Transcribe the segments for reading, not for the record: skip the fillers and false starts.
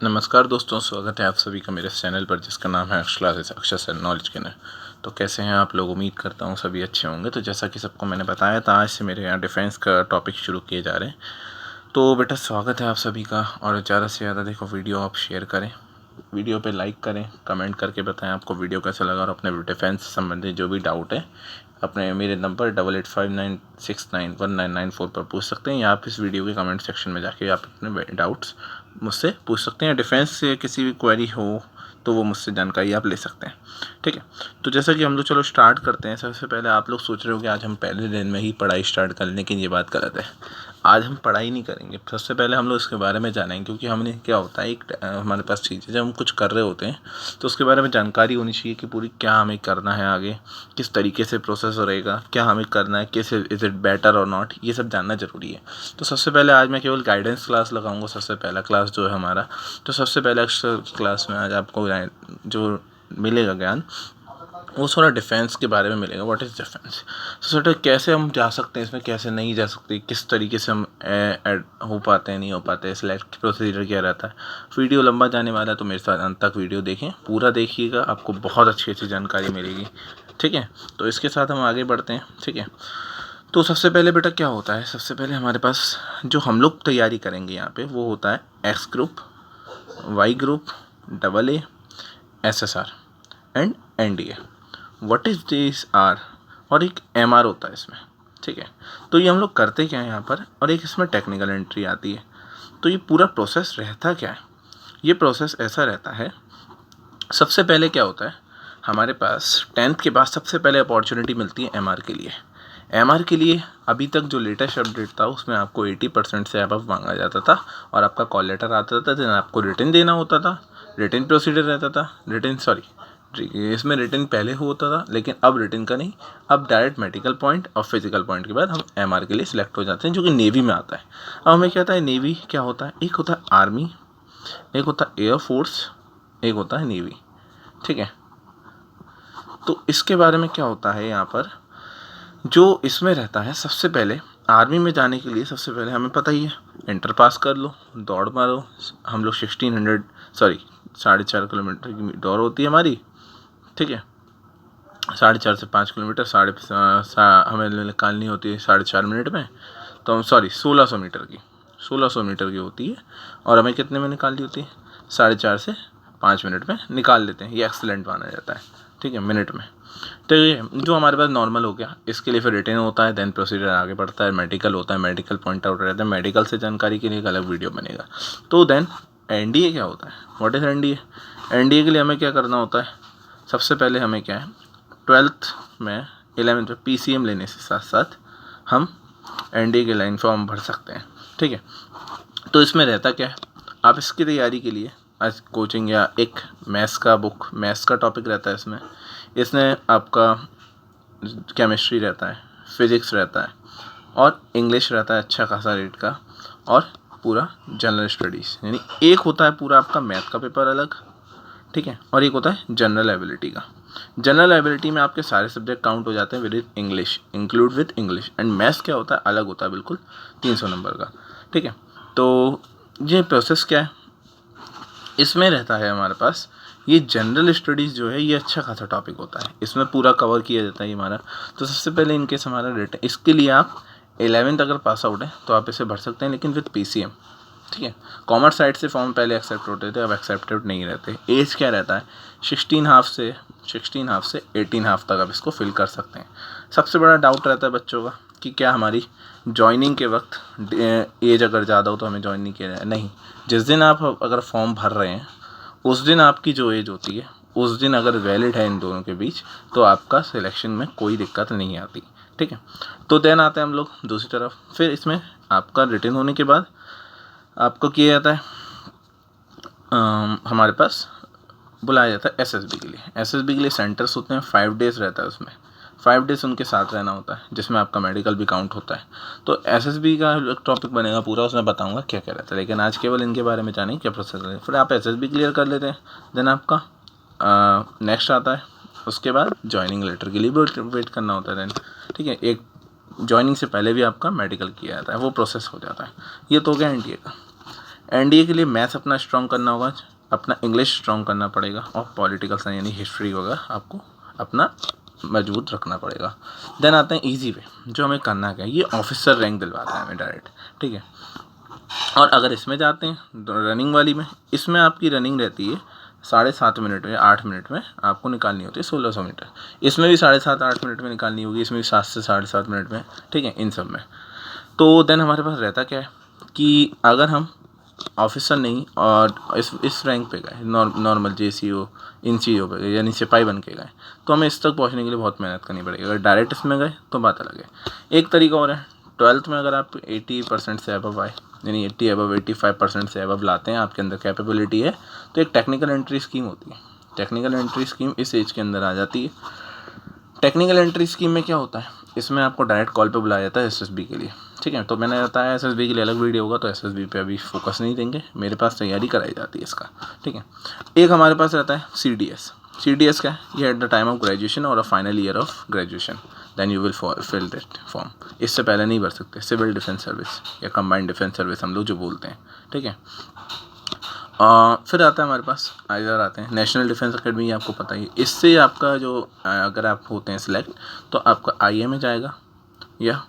नमस्कार दोस्तों, स्वागत है आप सभी का मेरे चैनल पर जिसका नाम है अक्षर क्लासेस, अक्षर सर नॉलेज गेनर। तो कैसे हैं आप लोग? उम्मीद करता हूँ सभी अच्छे होंगे। तो जैसा कि सबको मैंने बताया था, आज से मेरे यहाँ डिफेंस का टॉपिक शुरू किए जा रहे हैं। तो बेटा स्वागत है आप सभी का, और ज़्यादा से ज़्यादा देखो वीडियो आप शेयर करें, वीडियो पे लाइक करें, कमेंट करके बताएं आपको वीडियो कैसा लगा, और अपने डिफेंस से संबंधित जो भी डाउट है अपने मेरे नंबर 8859691994 पर पूछ सकते हैं, या आप इस वीडियो के कमेंट सेक्शन में जाके आप अपने डाउट्स मुझसे पूछ सकते हैं। डिफेंस से किसी भी क्वेरी हो तो वो मुझसे जानकारी आप ले सकते हैं, ठीक है। तो जैसा कि हम लोग चलो स्टार्ट करते हैं। सबसे पहले आप लोग सोच रहे हो कि आज हम पहले दिन में ही पढ़ाई स्टार्ट कर लें, लेकिन ये बात गलत है। आज हम पढ़ाई नहीं करेंगे, सबसे पहले हम लोग इसके बारे में जानेंगे, क्योंकि हमने क्या होता है एक हमारे पास चीज़ है, जब हम कुछ कर रहे होते हैं तो उसके बारे में जानकारी होनी चाहिए कि पूरी क्या हमें करना है, आगे किस तरीके से प्रोसेस रहेगा, क्या हमें करना है, कैसे इज़ इट बेटर और नॉट, ये सब जानना ज़रूरी है। तो सबसे पहले आज मैं केवल गाइडेंस क्लास लगाऊंगा। सबसे पहला क्लास जो है हमारा, तो सबसे पहले अक्षर क्लास में आज आपको जो मिलेगा ज्ञान वो थोड़ा डिफेंस के बारे में मिलेगा। व्हाट इज़ डिफेंस, सर कैसे हम जा सकते हैं इसमें, कैसे नहीं जा सकते, किस तरीके से हम ऐड हो पाते हैं, नहीं हो पाते हैं, सिलेक्ट प्रोसीजर क्या रहता है। वीडियो लंबा जाने वाला है तो मेरे साथ अंत तक वीडियो देखें, पूरा देखिएगा, आपको बहुत अच्छी अच्छी जानकारी मिलेगी, ठीक है। तो इसके साथ हम आगे बढ़ते हैं, ठीक है। तो सबसे पहले बेटा क्या होता है, सबसे पहले हमारे पास जो हम लोग तैयारी करेंगे यहाँ पे वो होता है X group, Y group, AA, SSR and NDA। What is this are, और एक MR होता है इसमें, ठीक है। तो ये हम लोग करते क्या है यहाँ पर, और एक इसमें टेक्निकल एंट्री आती है। तो ये पूरा प्रोसेस रहता क्या है, ये प्रोसेस ऐसा रहता है। सबसे पहले क्या होता है, हमारे पास 10th के बाद सबसे पहले अपॉर्चुनिटी मिलती है MR के लिए। MR के लिए अभी तक जो लेटेस्ट अपडेट था उसमें आपको 80% से अबव मांगा जाता था, और आपका कॉल लेटर आता था, जिन्हें आपको रिटन देना होता था, रिटन प्रोसीजर रहता था, इसमें रिटन पहले होता था, लेकिन अब रिटन का नहीं, अब डायरेक्ट मेडिकल पॉइंट और फिजिकल पॉइंट के बाद हम MR के लिए सिलेक्ट हो जाते हैं, जो कि नेवी में आता है। अब हमें क्या होता है, नेवी क्या होता है, एक होता है आर्मी, एक होता है एयरफोर्स, एक होता है नेवी, ठीक है। तो इसके बारे में क्या होता है यहाँ पर, जो इसमें रहता है, सबसे पहले आर्मी में जाने के लिए सबसे पहले हमें पता ही है, इंटर पास कर लो, दौड़ मारो। हम लोग 4.5 किलोमीटर की दौड़ होती है हमारी, ठीक है। 4.5 से 5 किलोमीटर हमें निकालनी होती है 4.5 मिनट में। तो हम 1600 मीटर की होती है, और हमें कितने में निकालनी होती है, 4.5 से 5 मिनट में निकाल लेते हैं। ये एक्सीलेंट माना जाता है, ठीक है, मिनट में। तो ये जो हमारे पास नॉर्मल हो गया, इसके लिए फिर रिटन होता है, देन प्रोसीजर आगे बढ़ता है, मेडिकल होता है, मेडिकल पॉइंट आउट रहता है, मेडिकल से जानकारी के लिए एक अलग वीडियो बनेगा। तो देन NDA क्या होता है, व्हाट इज़ NDA। NDA के लिए हमें क्या करना होता है, सबसे पहले हमें क्या है, 12th में 11th में PCM लेने से साथ साथ हम NDA के लाइन फॉर्म भर सकते हैं, ठीक है। तो इसमें रहता क्या है, आप इसकी तैयारी के लिए आज कोचिंग या एक मैथ्स का टॉपिक रहता है इसमें आपका केमिस्ट्री रहता है, फिज़िक्स रहता है, और इंग्लिश रहता है अच्छा खासा रेट का, और पूरा जनरल स्टडीज़, यानी एक होता है पूरा आपका मैथ का पेपर अलग, ठीक है, और एक होता है जनरल एबिलिटी का। जनरल एबिलिटी में आपके सारे सब्जेक्ट काउंट हो जाते हैं with English, include with English, and maths क्या होता है, अलग होता है बिल्कुल 300 नंबर का, ठीक है। तो ये प्रोसेस क्या है, इसमें रहता है हमारे पास ये जनरल स्टडीज़ जो है, ये अच्छा खासा टॉपिक होता है, इसमें पूरा कवर किया जाता है हमारा। तो सबसे पहले इनकेस हमारा रेट है, इसके लिए आप 11th अगर पास आउट है तो आप इसे भर सकते हैं, लेकिन विद PCM, ठीक है। कॉमर्स साइड से फॉर्म पहले एक्सेप्ट होते थे, अब एक्सेप्टेड नहीं रहते। एज क्या रहता है, 16.5 से 18.5 तक आप इसको फिल कर सकते हैं। सबसे बड़ा डाउट रहता है बच्चों का कि क्या हमारी जॉइनिंग के वक्त एज अगर ज़्यादा हो तो हमें ज्वाइन नहीं किया जाए। नहीं, जिस दिन आप अगर फॉर्म भर रहे हैं उस दिन आपकी जो एज होती है, उस दिन अगर वैलिड है इन दोनों के बीच, तो आपका सिलेक्शन में कोई दिक्कत नहीं आती, ठीक है। तो देन आते हैं हम लोग दूसरी तरफ। फिर इसमें आपका रिटन होने के बाद आपको किया जाता है, हमारे पास बुलाया जाता है SSB के लिए। SSB के लिए सेंटर्स होते हैं, 5 डेज़ रहता है उसमें, 5 डेज़ उनके साथ रहना होता है, जिसमें आपका मेडिकल भी काउंट होता है। तो SSB का टॉपिक बनेगा पूरा, उसमें बताऊंगा क्या क्या रहता है, लेकिन आज केवल इनके बारे में जानें क्या प्रोसेस है। फिर आप SSB क्लियर कर लेते हैं, देन आपका नेक्स्ट आता है, उसके बाद जॉइनिंग लेटर के लिए वेट करना होता है देन, ठीक है। एक जॉइनिंग से पहले भी आपका मेडिकल किया जाता है, वो प्रोसेस हो जाता है। ये तो हो गया NDA का। एनडीए के लिए मैथ्स अपना स्ट्रॉन्ग करना होगा, अपना इंग्लिश स्ट्रॉन्ग करना पड़ेगा, और पॉलिटिकल साइंस यानी हिस्ट्री वगैरह आपको अपना मजबूत रखना पड़ेगा। देन आते हैं इजी वे, जो हमें करना क्या है, ये ऑफिसर रैंक दिलवाता है हमें डायरेक्ट, ठीक है। और अगर इसमें जाते हैं रनिंग वाली में, इसमें आपकी रनिंग रहती है 7.5 मिनट में, 8 मिनट में आपको निकालनी होती है 1600 मीटर। इसमें भी 7.5-8 मिनट में निकालनी होगी, इसमें भी 7 से 7.5 मिनट में, ठीक है, इन सब में। तो देन हमारे पास रहता क्या है कि अगर हम ऑफिसर नहीं और इस रैंक पे गए, नॉर्मल जेसीओ इन चीज़ों पे गए, यानी सिपाही बन के गए, तो हमें इस तक पहुंचने के लिए बहुत मेहनत करनी पड़ेगी। अगर डायरेक्ट इसमें गए तो बात अलग है। एक तरीका और है, 12th में अगर आप 80% से अबव आए, यानी 80 अबव 85% से अबव लाते हैं, आपके अंदर कैपेबिलिटी है, तो एक टेक्निकल एंट्री स्कीम होती है। टेक्निकल एंट्री स्कीम इस एज के अंदर आ जाती है। टेक्निकल एंट्री स्कीम में क्या होता है, इसमें आपको डायरेक्ट कॉल पे बुलाया जाता है एसएसबी के लिए, ठीक है। तो मैंने बताया एसएसबी के लिए अलग वीडियो होगा, तो एसएसबी पे अभी फोकस नहीं देंगे, मेरे पास तैयारी कराई जाती है इसका, ठीक है। एक हमारे पास रहता है सीडीएस। सीडीएस क्या है, ये at the time of graduation और a final year of graduation, then you will fill that form. इससे पहले नहीं भर सकते। सिविल डिफेंस सर्विस या कंबाइंड डिफेंस सर्विस हम लोग जो बोलते हैं, ठीक है। फिर आता है हमारे पास इधर आते हैं नेशनल डिफेंस एकेडमी, आपको पता ही है। इससे आपका जो अगर आप होते हैं सिलेक्ट, तो आपका आईएमए जाएगा या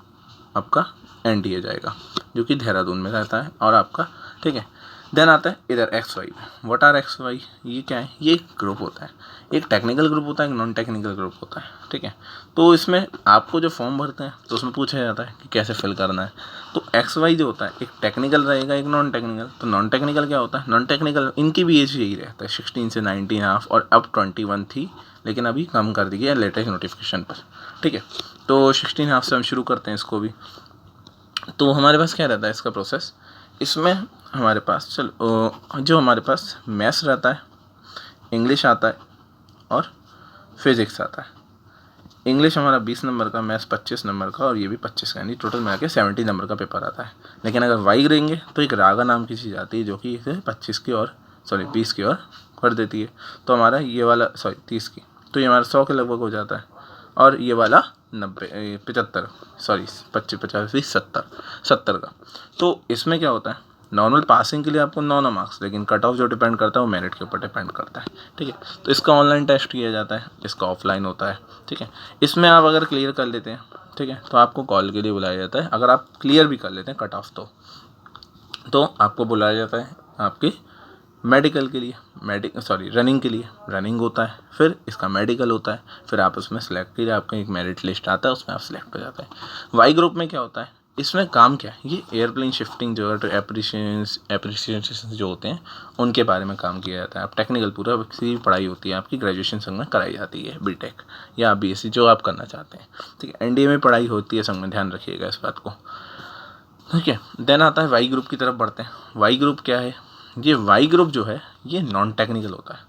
आपका एनडीए जाएगा, जो कि देहरादून में रहता है, और आपका, ठीक है। देन आता है इधर XY। व्हाट आर XY, ये क्या है, ये एक ग्रुप होता है, एक टेक्निकल ग्रुप होता है, एक नॉन टेक्निकल ग्रुप होता है, ठीक है। तो इसमें आपको जो फॉर्म भरते हैं तो उसमें पूछा जाता है कि कैसे फिल करना है। तो XY जो होता है, एक टेक्निकल रहेगा, एक नॉन टेक्निकल। तो नॉन टेक्निकल क्या होता है, नॉन टेक्निकल इनकी भी एज यही रहता है 16 से 19.5, और अब 21 थी, लेकिन अभी कम कर दी गई है लेटेस्ट नोटिफिकेशन पर, ठीक है। तो 16.5 से हम शुरू करते हैं इसको भी। तो हमारे पास क्या रहता है इसका प्रोसेस, इसमें हमारे पास जो हमारे पास मैथ्स रहता है, इंग्लिश आता है, और फिज़िक्स आता है। इंग्लिश हमारा 20 नंबर का, मैथ्स 25 नंबर का, और ये भी 25 का, यानी टोटल मिला के 70 नंबर का पेपर आता है। लेकिन अगर वाई रहेंगे तो एक रागा नाम की चीज़ आती है, जो कि इसे 20 की ओर कर देती है। तो हमारा ये वाला 30 की, तो ये हमारा 100 के लगभग हो जाता है, और ये वाला 75 70 का। तो इसमें क्या होता है, नॉर्मल पासिंग के लिए आपको 9 मार्क्स, लेकिन कट ऑफ जो डिपेंड करता है वो मेरिट के ऊपर डिपेंड करता है, ठीक है। तो इसका ऑनलाइन टेस्ट किया जाता है, इसका ऑफलाइन होता है, ठीक है। इसमें आप अगर क्लियर कर लेते हैं, ठीक है, तो आपको कॉल के लिए बुलाया जाता है। अगर आप क्लियर भी कर लेते हैं कट ऑफ, तो आपको बुलाया जाता है आपके मेडिकल के लिए, रनिंग के लिए। रनिंग होता है, फिर इसका मेडिकल होता है, फिर आप उसमें सेलेक्ट कीजिए, आपका एक मेरिट लिस्ट आता है, उसमें आप सेलेक्ट हो जाते हैं। वाई ग्रुप में क्या होता है, इसमें काम क्या है, ये एयरप्लेन शिफ्टिंग जो है, तो एप्रिसिएशन जो होते हैं उनके बारे में काम किया जाता है। आप टेक्निकल पूरा की पढ़ाई होती है आपकी, ग्रेजुएशन संग में कराई जाती है, बीटेक या बीएससी जो आप करना चाहते हैं, ठीक है। एनडीए में पढ़ाई होती है संग में, ध्यान रखिएगा इस बात को, ठीक है। देन आता है वाई ग्रुप की तरफ बढ़ते हैं। वाई ग्रुप क्या है, ये वाई ग्रुप जो है ये नॉन टेक्निकल होता है,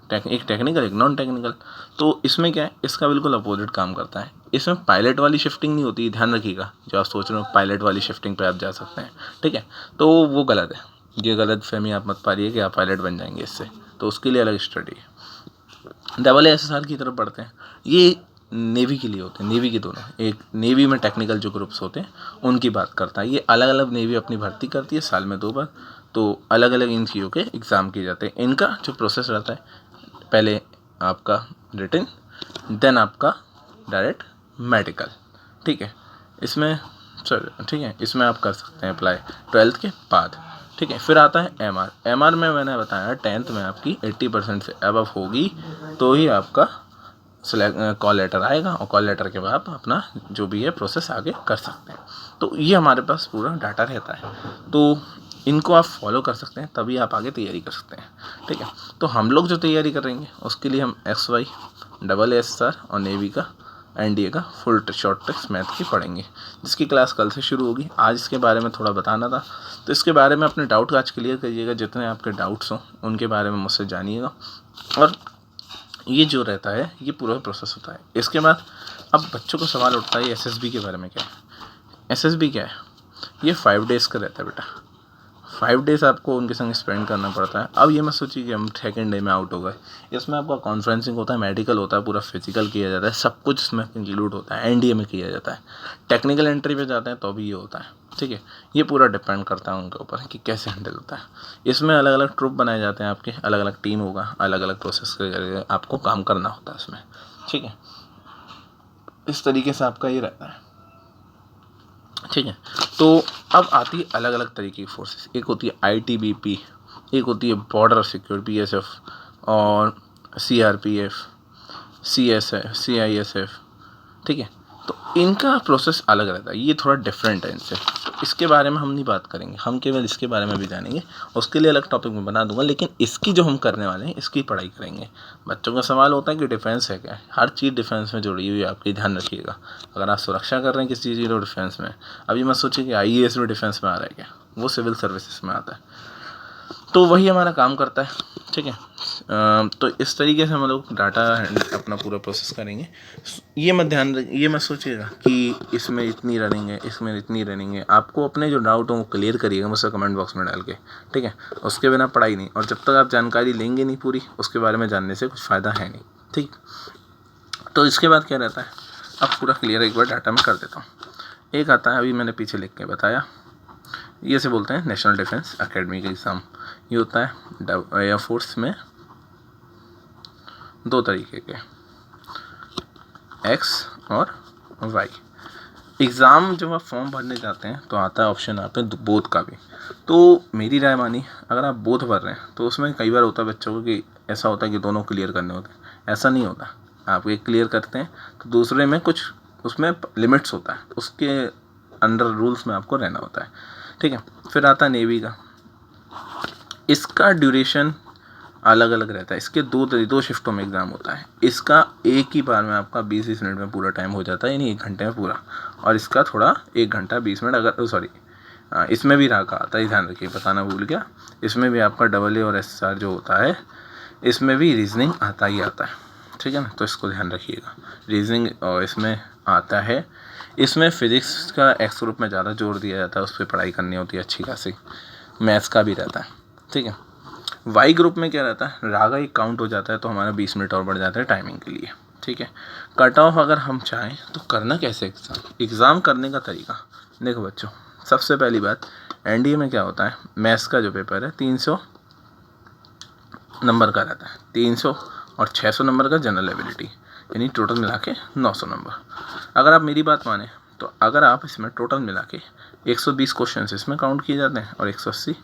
एक टेक्निकल एक नॉन टेक्निकल। तो इसमें क्या है, इसका बिल्कुल अपोजिट काम करता है। इसमें पायलट वाली शिफ्टिंग नहीं होती, ध्यान रखिएगा। जो आप सोच रहे हो पायलट वाली शिफ्टिंग पे आप जा सकते हैं, ठीक है, तो वो गलत है। ये गलत फहमी आप मत पारिए कि आप पायलट बन जाएंगे इससे, तो उसके लिए अलग स्टडी है। AASSR की तरफ बढ़ते हैं। ये नेवी के लिए होते हैं, नेवी के दोनों, एक नेवी में टेक्निकल जो ग्रुप्स होते हैं उनकी बात करता है। ये अलग अलग नेवी अपनी भर्ती करती है साल में 2 बार, तो अलग अलग इन चीज़ों के एग्ज़ाम किए जाते हैं। इनका जो प्रोसेस रहता है, पहले आपका रिटन, देन आपका डायरेक्ट मेडिकल, ठीक है। इसमें ठीक है, इसमें आप कर सकते हैं अप्लाई 12th के बाद, ठीक है। फिर आता है MR में मैंने बताया 10th में आपकी 80% से अबव होगी तो ही आपका कॉल लेटर आएगा, और कॉल लेटर के बाद आप अपना जो भी है प्रोसेस आगे कर सकते हैं। तो ये हमारे पास पूरा डाटा रहता है, तो इनको आप फॉलो कर सकते हैं, तभी आप आगे तैयारी कर सकते हैं, ठीक है। तो हम लोग जो तैयारी करेंगे उसके लिए हम XY, AASSR और नेवी का, एनडीए का फुल शॉर्ट ट्रिक्स मैथ की पढ़ेंगे, जिसकी क्लास कल से शुरू होगी। आज इसके बारे में थोड़ा बताना था, तो इसके बारे में अपने डाउट आज क्लियर करिएगा। जितने आपके डाउट्स हों उनके बारे में मुझसे जानिएगा, और ये जो रहता है ये पूरा प्रोसेस होता है। इसके बाद अब बच्चों को सवाल उठता है SSB के बारे में क्या है। SSB क्या है, ये 5 days का रहता है बेटा। 5 डेज़ आपको उनके संग स्पेंड करना पड़ता है। अब ये मत सोचिए कि हम सेकेंड डे में आउट हो गए। इसमें आपका कॉन्फ्रेंसिंग होता है, मेडिकल होता है, पूरा फिजिकल किया जाता है, सब कुछ इसमें इंक्लूड होता है, एनडीए में किया जाता है। टेक्निकल एंट्री पे जाते हैं तो भी ये होता है, ठीक है। ये पूरा डिपेंड करता है उनके ऊपर कि कैसे हैंडल होता है। इसमें अलग अलग ट्रुप बनाए जाते हैं, आपके अलग अलग टीम होगा, अलग अलग प्रोसेस के आपको काम करना होता है इसमें, ठीक है। इस तरीके से आपका ये रहता है, ठीक है। तो अब आती है अलग अलग तरीके की फोर्सेस। एक होती है आईटीबीपी, एक होती है बॉर्डर सिक्योरिटी बीएसएफ और सीआरपीएफ, सीएसएफ, सीआईएसएफ, ठीक है। तो इनका प्रोसेस अलग रहता है, ये थोड़ा डिफरेंट है इनसे। इसके बारे में हम नहीं बात करेंगे, हम केवल इसके बारे में भी जानेंगे, उसके लिए अलग टॉपिक में बना दूंगा। लेकिन इसकी जो हम करने वाले हैं इसकी पढ़ाई करेंगे। बच्चों का सवाल होता है कि डिफेंस है क्या है, हर चीज़ डिफेंस में जुड़ी हुई है, आपकी ध्यान रखिएगा। अगर आप सुरक्षा कर रहे हैं किसी चीज़ की तो डिफेंस में। अभी मत सोचिए कि आईएएस भी डिफेंस में आ रहा है क्या, वो सिविल सर्विसेज में आता है। तो वही हमारा काम करता है, ठीक है। तो इस तरीके से हम लोग डाटा अपना पूरा प्रोसेस करेंगे। ये मत सोचिएगा कि इसमें इतनी रनिंग है, इसमें इतनी रनिंग है। आपको अपने जो डाउट हो वो क्लियर करिएगा मुझसे कमेंट बॉक्स में डाल के, ठीक है। उसके बिना पढ़ाई नहीं, और जब तक आप जानकारी लेंगे नहीं पूरी, उसके बारे में जानने से कुछ फ़ायदा है नहीं, ठीक। तो इसके बाद क्या रहता है, अब पूरा क्लियर एक बार डाटा में कर देता हूँ। एक आता है, अभी मैंने पीछे लिख के बताया, ये से बोलते हैं नेशनल डिफेंस एकेडमी का एग्ज़ाम। ये होता है एयरफोर्स में 2 तरीके के, एक्स और वाई। एग्ज़ाम जब आप फॉर्म भरने जाते हैं तो आता है ऑप्शन आप पे बोथ का भी। तो मेरी राय मानी, अगर आप बोथ भर रहे हैं तो उसमें कई बार होता है बच्चों को कि ऐसा होता है कि दोनों क्लियर करने होते हैं। ऐसा नहीं होता, आप एक क्लियर करते हैं तो दूसरे में कुछ उसमें लिमिट्स होता है, उसके अंडर रूल्स में आपको रहना होता है, ठीक है। फिर आता है नेवी का। इसका ड्यूरेशन अलग अलग रहता है, इसके दो शिफ्टों में एग्ज़ाम होता है। इसका एक ही बार में आपका 20 मिनट में पूरा टाइम हो जाता है, यानी 1 घंटे में पूरा। और इसका थोड़ा 1 घंटा 20 मिनट, अगर सॉरी इसमें भी रहा आता है, ध्यान रखिए, बताना भूल गया। इसमें भी आपका AA और SSR जो होता है, इसमें भी रीजनिंग आता ही आता है, ठीक है ना। तो इसको ध्यान रखिएगा, रीजनिंग इसमें आता है। इसमें फिज़िक्स का एक्स ग्रुप में ज़्यादा जोर दिया जाता है, उस पर पढ़ाई करनी होती है अच्छी खासी। मैथ्स का भी रहता है, ठीक है। वाई ग्रुप में क्या रहता है, रागा एक काउंट हो जाता है तो हमारा 20 मिनट और बढ़ जाता है टाइमिंग के लिए, ठीक है। कट ऑफ अगर हम चाहें तो करना कैसे एग्ज़ाम करने का तरीका देखो बच्चों। सबसे पहली बात, एनडीए में क्या होता है, मैथ्स का जो पेपर है 300 नंबर का रहता है, 300 और 600 नंबर का जनरल एबिलिटी, यानी टोटल मिला के 900 नंबर। अगर आप मेरी बात माने तो अगर आप इसमें टोटल मिला के 120 क्वेश्चन इसमें काउंट किए जाते हैं और 180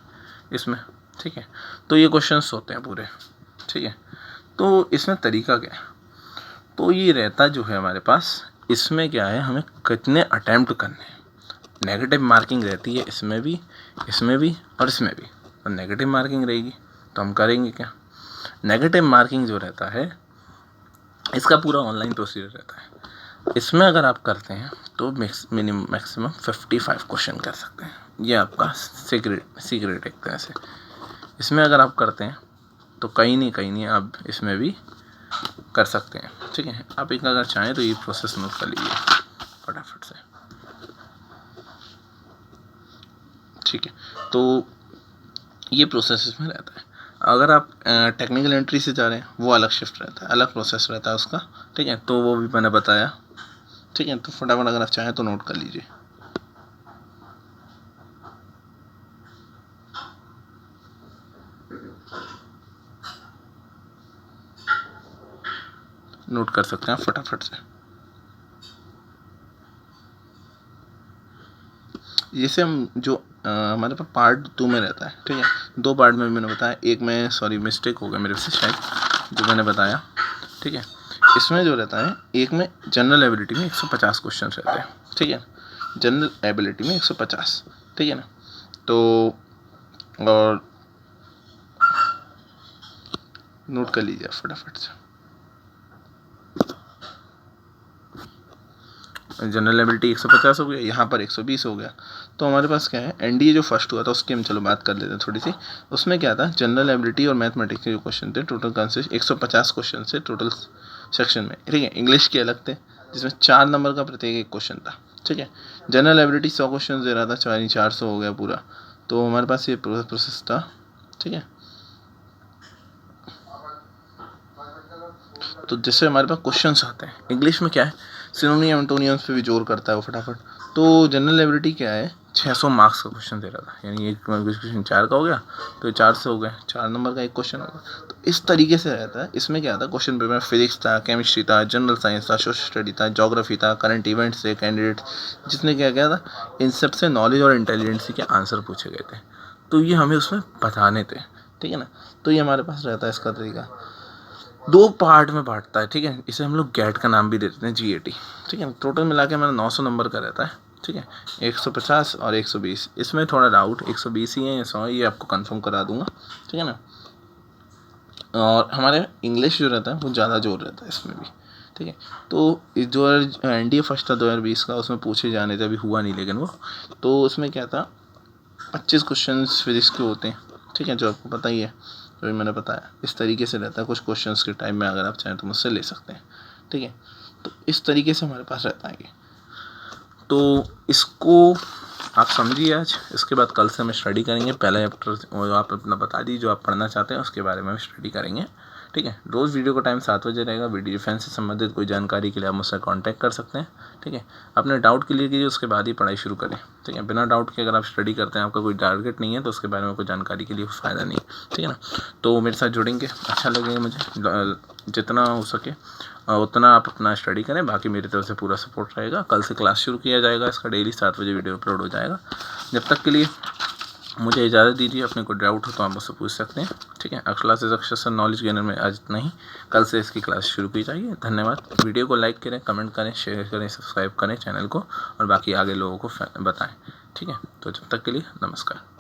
इसमें, ठीक है। तो ये क्वेश्चंस होते हैं पूरे, ठीक है। तो इसमें तरीका क्या है, तो ये रहता जो है हमारे पास, इसमें क्या है, हमें कितने अटैम्प्ट करने हैं। नेगेटिव मार्किंग रहती है इसमें भी और इसमें भी। और नेगेटिव मार्किंग रहेगी तो हम करेंगे क्या, नेगेटिव मार्किंग जो रहता है इसका पूरा ऑनलाइन प्रोसीजर रहता है। इसमें अगर आप करते हैं तो मैक्सिमम 55 क्वेश्चन कर सकते हैं, ये आपका सीक्रेट एक तरह से। इसमें अगर आप करते हैं तो कहीं नहीं आप इसमें भी कर सकते हैं, ठीक है। आप एक अगर चाहें तो ये प्रोसेस नोट कर लीजिए फटाफट से, ठीक है। तो ये प्रोसेस इसमें रहता है। अगर आप टेक्निकल एंट्री से जा रहे हैं वो अलग शिफ्ट रहता है, अलग प्रोसेस रहता है उसका, ठीक है। तो वो भी मैंने बताया, ठीक है। तो फटाफट अगर आप चाहें तो नोट कर लीजिए। नोट कर सकते हैं फटाफट से। जैसे हम जो हमारे पास पार्ट 2 में रहता है, ठीक है। 2 पार्ट में मैंने बताया, एक में सॉरी मिस्टेक हो गया मेरे से शायद, जो मैंने बताया, ठीक है। इसमें जो रहता है, एक में जनरल एबिलिटी में 150 क्वेश्चन रहते हैं, ठीक है। जनरल एबिलिटी में 150, ठीक है ना। तो और नोट कर लीजिए फटाफट से। जनरल एबिलिटी 150 हो गया, यहाँ पर 120 हो गया। तो हमारे पास क्या है, एनडीए जो फर्स्ट हुआ था उसकी हम चलो बात कर लेते हैं थोड़ी सी। उसमें क्या था, जनरल एबिलिटी और मैथमेटिक्स के जो क्वेश्चन थे, टोटल कंसिस्ट 150 क्वेश्चन से टोटल सेक्शन में, ठीक है। इंग्लिश के अलग थे जिसमें 4 नंबर का प्रत्येक एक क्वेश्चन था, ठीक है। जनरल एबिलिटी 100 क्वेश्चन दे रहा था, 400 हो गया पूरा, तो हमारे पास ये प्रोसेस था, ठीक है। तो जैसे हमारे पास क्वेश्चंस आते हैं इंग्लिश में, क्या है सिनोनिम एंटोनियम्स पे भी जोर करता है वो फटाफट। तो जनरल एबिलिटी क्या है, 600 मार्क्स का क्वेश्चन दे रहा था, यानी एक क्वेश्चन 4 का हो गया तो 4 से हो गए, 4 नंबर का एक क्वेश्चन होगा। तो इस तरीके से रहता है। इसमें क्या था, क्वेश्चन पेपर में फिजिक्स था, केमिस्ट्री था, जनरल साइंस था, सोशल स्टडी था, ज्योग्राफी था, करंट इवेंट्स थे, कैंडिडेट जिसने क्या किया था, इन सब से नॉलेज और इंटेलिजेंसी के आंसर पूछे गए थे। तो ये हमें उसमें बताने थे, ठीक है ना। तो ये हमारे पास रहता है इसका तरीका। 2 पार्ट में बांटता है, ठीक है। इसे हम लोग गेट का नाम भी देते हैं, GAT, ठीक है। टोटल मिला के हमारा 900 नंबर का रहता है, ठीक है। 150 और 120। इसमें थोड़ा डाउट 120 ही है या 100, ये आपको कंफर्म करा दूंगा, ठीक है ना। और हमारे इंग्लिश जो रहता है वो ज़्यादा जोर रहता है इसमें भी, ठीक है। तो जो NDA फर्स्ट था 2020 का, उसमें पूछे जाने थे, अभी हुआ नहीं लेकिन वो, तो उसमें क्या था, 25 क्वेश्चन फिजिक्स के होते हैं, ठीक है, जो आपको पता ही है, जो मैंने बताया। इस तरीके से रहता है। कुछ क्वेश्चंस के टाइम में अगर आप चाहें तो मुझसे ले सकते हैं, ठीक है। तो इस तरीके से हमारे पास रहता है ये। तो इसको आप समझिए आज। इसके बाद कल से हम स्टडी करेंगे। पहला चैप्टर आप अपना बता दीजिए जो आप पढ़ना चाहते हैं, उसके बारे में हम स्टडी करेंगे, ठीक है। रोज़ वीडियो का टाइम 7 बजे रहेगा। वीडियो डिफेंस से संबंधित कोई जानकारी के लिए आप मुझसे कांटेक्ट कर सकते हैं, ठीक है। अपने डाउट क्लियर कीजिए, उसके बाद ही पढ़ाई शुरू करें, ठीक है। बिना डाउट के अगर आप स्टडी करते हैं, आपका कोई टारगेट नहीं है, तो उसके बारे में कोई जानकारी के लिए फ़ायदा नहीं, ठीक है ना। तो मेरे साथ जुड़ेंगे, अच्छा लगेगा मुझे। जितना हो सके उतना आप अपना स्टडी करें। बाकी मेरी तरफ से पूरा सपोर्ट रहेगा। कल से क्लास शुरू किया जाएगा इसका, डेली 7 बजे वीडियो अपलोड हो जाएगा। जब तक के लिए मुझे इजाज़त दीजिए। अपने को डाउट हो तो आप मुझसे पूछ सकते हैं, ठीक है। क्लास इज अक्षर नॉलेज गेनर में आज इतना ही। कल से इसकी क्लास शुरू की जाएगी। धन्यवाद। वीडियो को लाइक करें, कमेंट करें, शेयर करें, सब्सक्राइब करें चैनल को, और बाकी आगे लोगों को बताएं, ठीक है। तो जब तक के लिए नमस्कार।